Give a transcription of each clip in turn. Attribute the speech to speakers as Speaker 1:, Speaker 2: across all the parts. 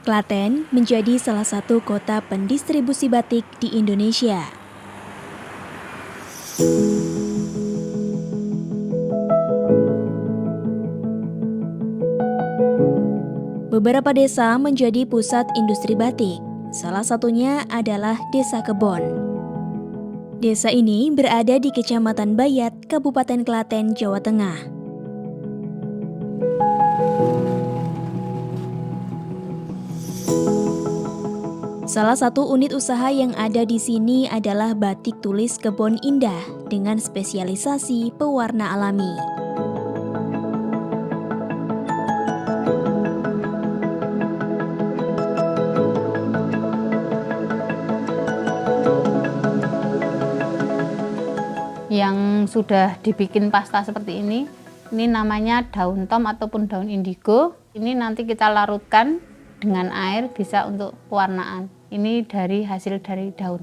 Speaker 1: Klaten menjadi salah satu kota pendistribusi batik di Indonesia. Beberapa desa menjadi pusat industri batik. Salah satunya adalah Desa Kebon. Desa ini berada di Kecamatan Bayat, Kabupaten Klaten, Jawa Tengah. Salah satu unit usaha yang ada di sini adalah batik tulis Kebon Indah dengan spesialisasi pewarna alami.
Speaker 2: Yang sudah dibikin pasta seperti ini namanya daun tom ataupun daun indigo. Ini nanti kita larutkan dengan air bisa untuk pewarnaan. Ini dari hasil dari daun.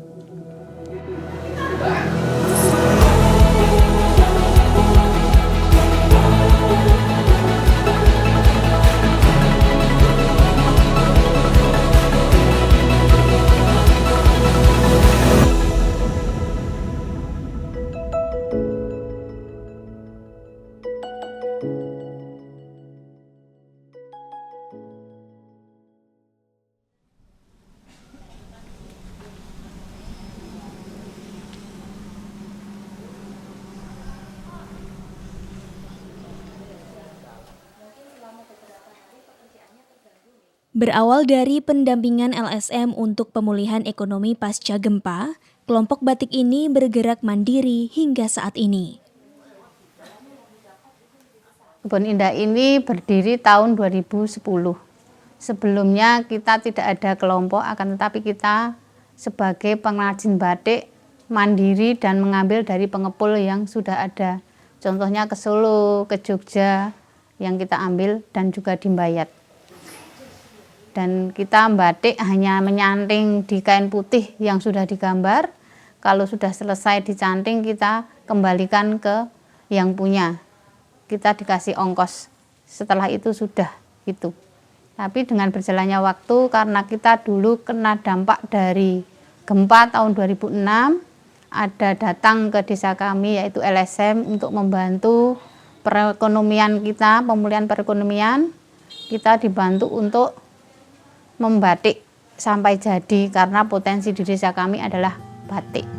Speaker 1: Berawal dari pendampingan LSM untuk pemulihan ekonomi pasca gempa, kelompok batik ini bergerak mandiri hingga saat ini.
Speaker 2: Kebon Indah ini berdiri tahun 2010. Sebelumnya kita tidak ada kelompok, akan tetapi kita sebagai pengrajin batik mandiri dan mengambil dari pengepul yang sudah ada. Contohnya ke Solo, ke Jogja yang kita ambil dan juga di Bayat. Dan kita batik hanya menyanting di kain putih yang sudah digambar. Kalau sudah selesai dicanting, kita kembalikan ke yang punya. Kita dikasih ongkos. Setelah itu sudah gitu. Tapi dengan berjalannya waktu, karena kita dulu kena dampak dari gempa tahun 2006, ada datang ke desa kami yaitu LSM untuk membantu perekonomian kita, pemulihan perekonomian. Kita dibantu untuk membatik sampai jadi karena potensi di desa kami adalah batik.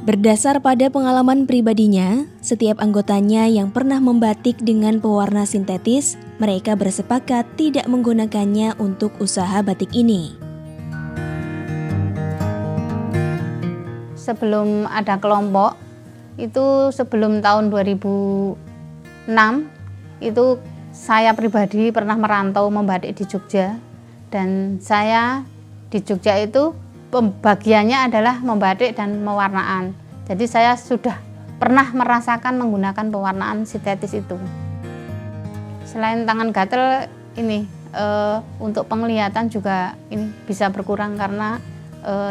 Speaker 1: Berdasar pada pengalaman pribadinya, setiap anggotanya yang pernah membatik dengan pewarna sintetis, mereka bersepakat tidak menggunakannya untuk usaha batik ini.
Speaker 2: Sebelum ada kelompok, itu sebelum tahun 2006, itu saya pribadi pernah merantau membatik di Jogja, dan saya di Jogja itu pembagiannya adalah membatik dan mewarnaan. Jadi saya sudah pernah merasakan menggunakan pewarnaan sintetis itu. Selain tangan gatel ini untuk penglihatan juga ini bisa berkurang karena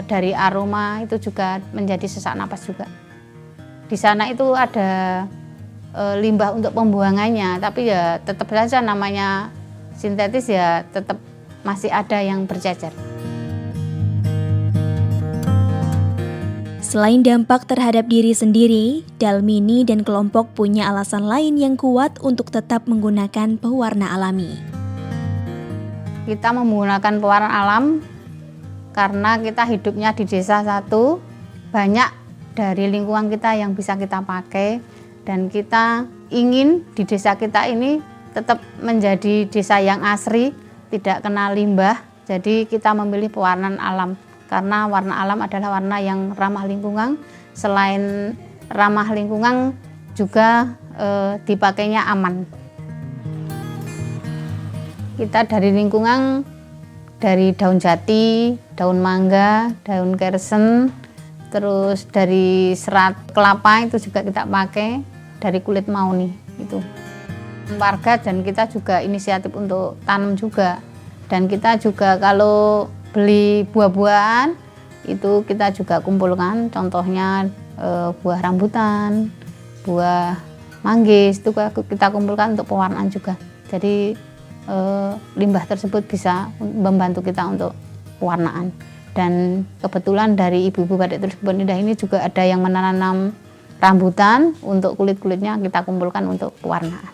Speaker 2: dari aroma itu juga menjadi sesak napas juga. Di sana itu ada limbah untuk pembuangannya, tapi ya tetap saja namanya sintetis ya tetap masih ada yang bercecer.
Speaker 1: Selain dampak terhadap diri sendiri, Dalmini dan kelompok punya alasan lain yang kuat untuk tetap menggunakan pewarna alami.
Speaker 2: Kita menggunakan pewarna alam karena kita hidupnya di desa satu, banyak dari lingkungan kita yang bisa kita pakai. Dan kita ingin di desa kita ini tetap menjadi desa yang asri, tidak kena limbah. Jadi kita memilih pewarnaan alam, karena warna alam adalah warna yang ramah lingkungan. Selain ramah lingkungan juga dipakainya aman. Kita dari lingkungan, dari daun jati, daun mangga, daun kersen, terus dari serat kelapa itu juga kita pakai, dari kulit mauni itu. Warga dan kita juga inisiatif untuk tanam juga. Dan kita juga kalau beli buah-buahan itu kita juga kumpulkan, contohnya buah rambutan, buah manggis itu kita kumpulkan untuk pewarnaan juga. Jadi limbah tersebut bisa membantu kita untuk pewarnaan. Dan kebetulan dari ibu-ibu Batik Tulis Kebon Indah ini juga ada yang menanam rambutan, untuk kulit-kulitnya kita kumpulkan untuk pewarnaan.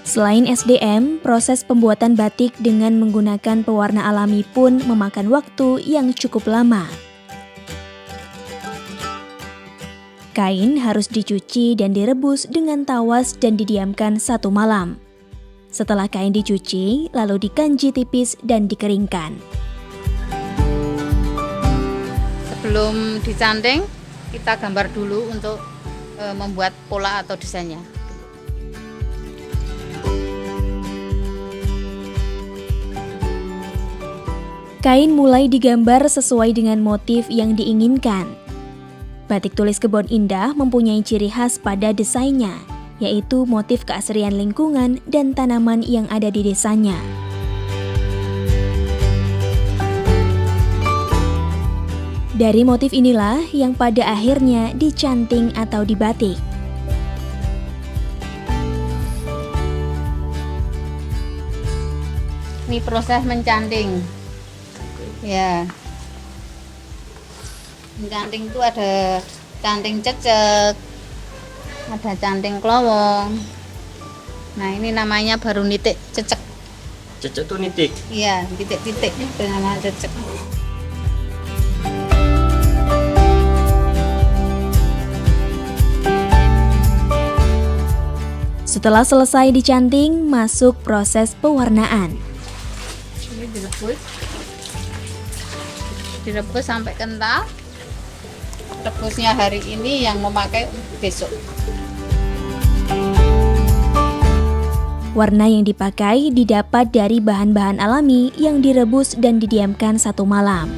Speaker 1: Selain SDM, proses pembuatan batik dengan menggunakan pewarna alami pun memakan waktu yang cukup lama. Kain harus dicuci dan direbus dengan tawas dan didiamkan 1 malam. Setelah kain dicuci, lalu dikanji tipis dan dikeringkan.
Speaker 2: Sebelum dicanting, kita gambar dulu untuk membuat pola atau desainnya.
Speaker 1: Kain mulai digambar sesuai dengan motif yang diinginkan. Batik Tulis Kebon Indah mempunyai ciri khas pada desainnya, yaitu motif keasrian lingkungan dan tanaman yang ada di desanya. Dari motif inilah yang pada akhirnya dicanting atau dibatik.
Speaker 2: Ini proses mencanting. Ya. Mencanting itu ada canting cecek, ada canting klowong. Nah, ini namanya baru nitik cecek.
Speaker 3: Cecek tuh nitik.
Speaker 2: Iya, titik-titik itu namanya cecek.
Speaker 1: Setelah selesai dicanting, masuk proses pewarnaan.
Speaker 2: Ini direbus sampai kental. Rebusnya hari ini, yang memakai besok.
Speaker 1: Warna yang dipakai didapat dari bahan-bahan alami yang direbus dan didiamkan 1 malam.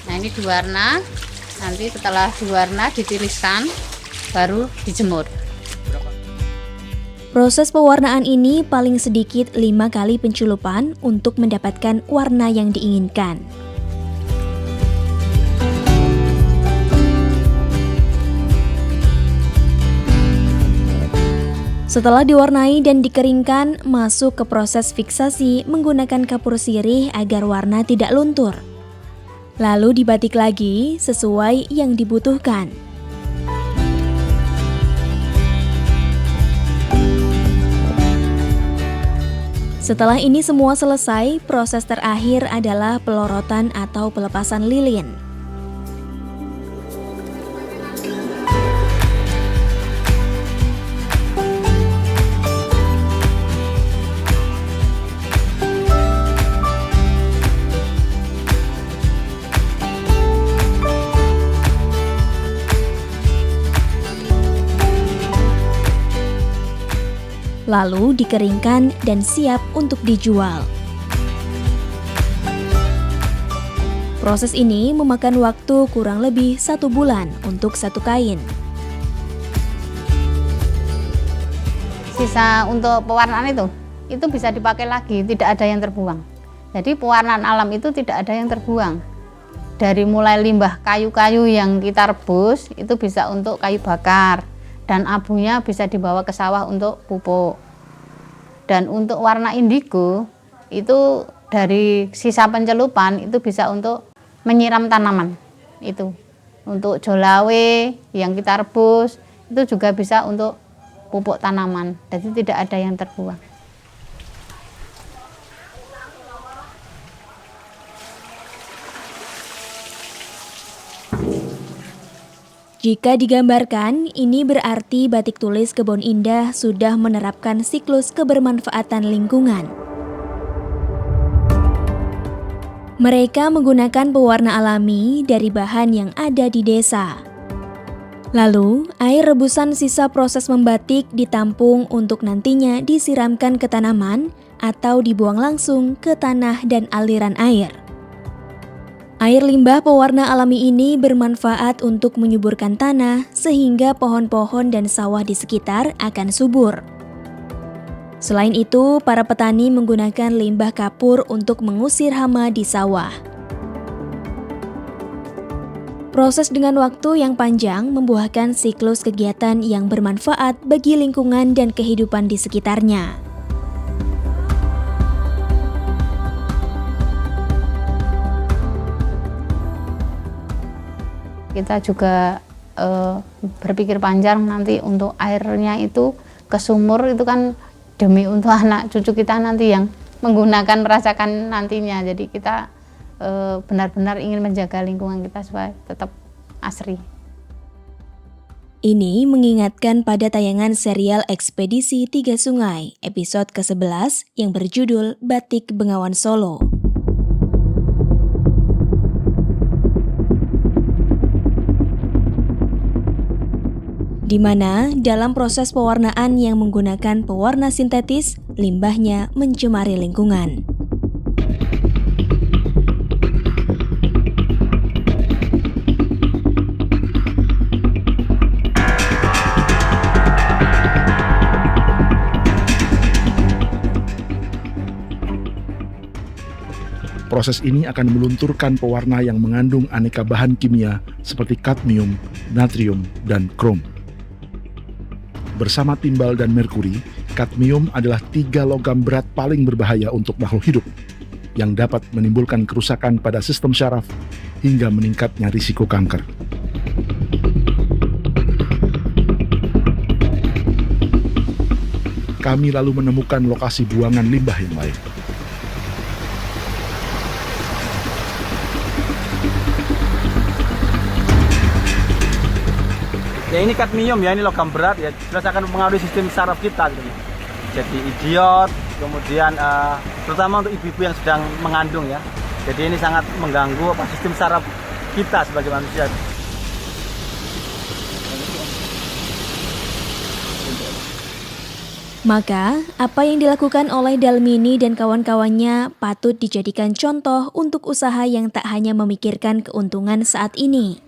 Speaker 2: Nah, ini diwarna. Nanti setelah diwarna ditiriskan, baru dijemur.
Speaker 1: Proses pewarnaan ini paling sedikit 5 kali penculupan untuk mendapatkan warna yang diinginkan. Setelah diwarnai dan dikeringkan, masuk ke proses fiksasi menggunakan kapur sirih agar warna tidak luntur. Lalu dibatik lagi sesuai yang dibutuhkan. Setelah ini semua selesai, proses terakhir adalah pelorotan atau pelepasan lilin. Lalu dikeringkan dan siap untuk dijual. Proses ini memakan waktu kurang lebih 1 bulan untuk 1 kain.
Speaker 2: Sisa untuk pewarnaan itu bisa dipakai lagi, tidak ada yang terbuang. Jadi pewarnaan alam itu tidak ada yang terbuang. Dari mulai limbah kayu-kayu yang kita rebus, itu bisa untuk kayu bakar. Dan abunya bisa dibawa ke sawah untuk pupuk. Dan untuk warna indigo itu dari sisa pencelupan itu bisa untuk menyiram tanaman. Itu untuk jolawe yang kita rebus itu juga bisa untuk pupuk tanaman. Jadi tidak ada yang terbuang.
Speaker 1: Jika digambarkan, ini berarti Batik Tulis Kebon Indah sudah menerapkan siklus kebermanfaatan lingkungan. Mereka menggunakan pewarna alami dari bahan yang ada di desa. Lalu, air rebusan sisa proses membatik ditampung untuk nantinya disiramkan ke tanaman atau dibuang langsung ke tanah dan aliran air. Air limbah pewarna alami ini bermanfaat untuk menyuburkan tanah sehingga pohon-pohon dan sawah di sekitar akan subur. Selain itu, para petani menggunakan limbah kapur untuk mengusir hama di sawah. Proses dengan waktu yang panjang membuahkan siklus kegiatan yang bermanfaat bagi lingkungan dan kehidupan di sekitarnya.
Speaker 2: Kita juga berpikir panjang nanti untuk airnya itu ke sumur, itu kan demi untuk anak cucu kita nanti yang menggunakan merasakan nantinya. Jadi kita benar-benar ingin menjaga lingkungan kita supaya tetap asri.
Speaker 1: Ini mengingatkan pada tayangan serial Ekspedisi Tiga Sungai, episode ke-11 yang berjudul Batik Bengawan Solo. Di mana dalam proses pewarnaan yang menggunakan pewarna sintetis, limbahnya mencemari lingkungan.
Speaker 4: Proses ini akan melunturkan pewarna yang mengandung aneka bahan kimia seperti kadmium, natrium, dan krom. Bersama timbal dan merkuri, kadmium adalah 3 logam berat paling berbahaya untuk makhluk hidup yang dapat menimbulkan kerusakan pada sistem syaraf hingga meningkatnya risiko kanker. Kami lalu menemukan lokasi buangan limbah yang lain.
Speaker 5: Ya ini kadmium ya, ini logam berat ya, jelas akan mengaruhi sistem saraf kita gitu. Jadi idiot, kemudian terutama untuk ibu-ibu yang sedang mengandung ya. Jadi ini sangat mengganggu sistem saraf kita sebagai manusia.
Speaker 1: Maka, apa yang dilakukan oleh Dalmini dan kawan-kawannya patut dijadikan contoh untuk usaha yang tak hanya memikirkan keuntungan saat ini,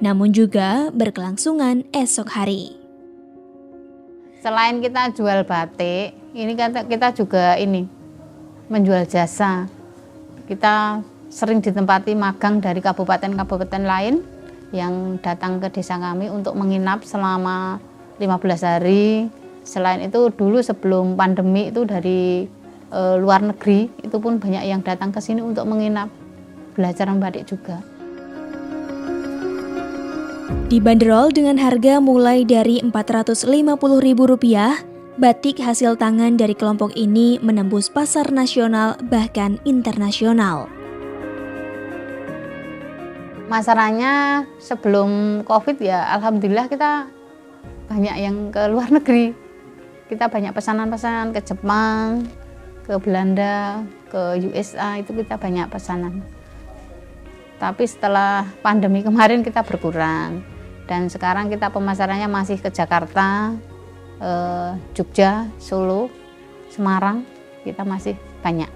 Speaker 1: namun juga berkelangsungan esok hari.
Speaker 2: Selain kita jual batik, ini kita juga menjual jasa. Kita sering ditempati magang dari kabupaten-kabupaten lain yang datang ke desa kami untuk menginap selama 15 hari. Selain itu dulu sebelum pandemi itu dari luar negeri itu pun banyak yang datang ke sini untuk menginap, belajar membatik juga.
Speaker 1: Dibanderol dengan harga mulai dari Rp450.000, batik hasil tangan dari kelompok ini menembus pasar nasional bahkan internasional.
Speaker 2: Masalahnya sebelum COVID ya alhamdulillah kita banyak yang ke luar negeri. Kita banyak pesanan-pesanan ke Jepang, ke Belanda, ke USA, itu kita banyak pesanan. Tapi setelah pandemi kemarin kita berkurang. Dan sekarang kita pemasarannya masih ke Jakarta, Jogja, Solo, Semarang, kita masih banyak.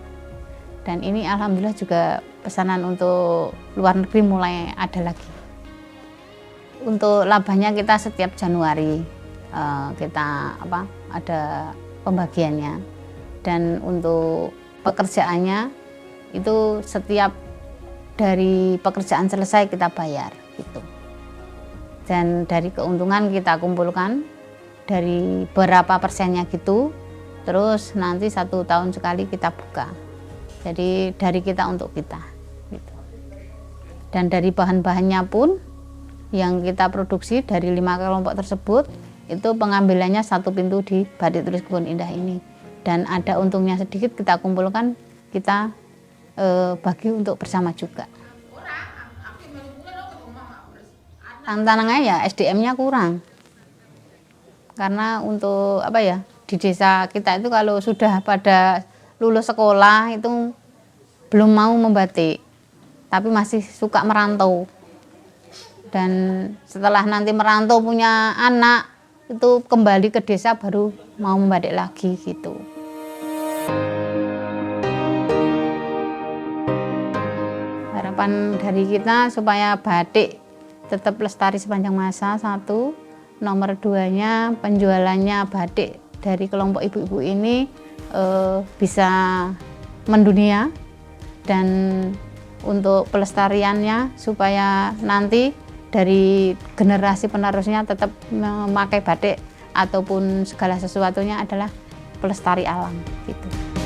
Speaker 2: Dan ini alhamdulillah juga pesanan untuk luar negeri mulai ada lagi. Untuk labanya kita setiap Januari kita ada pembagiannya. Dan untuk pekerjaannya itu setiap dari pekerjaan selesai kita bayar gitu. Dan dari keuntungan kita kumpulkan dari berapa persennya gitu, terus nanti 1 tahun sekali kita buka. Jadi dari kita untuk kita gitu. Dan dari bahan-bahannya pun yang kita produksi dari 5 kelompok tersebut itu pengambilannya 1 pintu di Batik Tulis Kebon Indah ini. Dan ada untungnya sedikit kita kumpulkan, kita bagi untuk bersama juga. Tantangannya ya SDM-nya kurang. Karena untuk di desa kita itu kalau sudah pada lulus sekolah itu belum mau membatik, tapi masih suka merantau. Dan setelah nanti merantau punya anak, itu kembali ke desa baru mau membatik lagi gitu. Harapan dari kita supaya batik tetap lestari sepanjang masa, 1. nomor 2-nya penjualannya batik dari kelompok ibu-ibu ini bisa mendunia, dan untuk pelestariannya supaya nanti dari generasi penerusnya tetap memakai batik ataupun segala sesuatunya adalah pelestari alam gitu.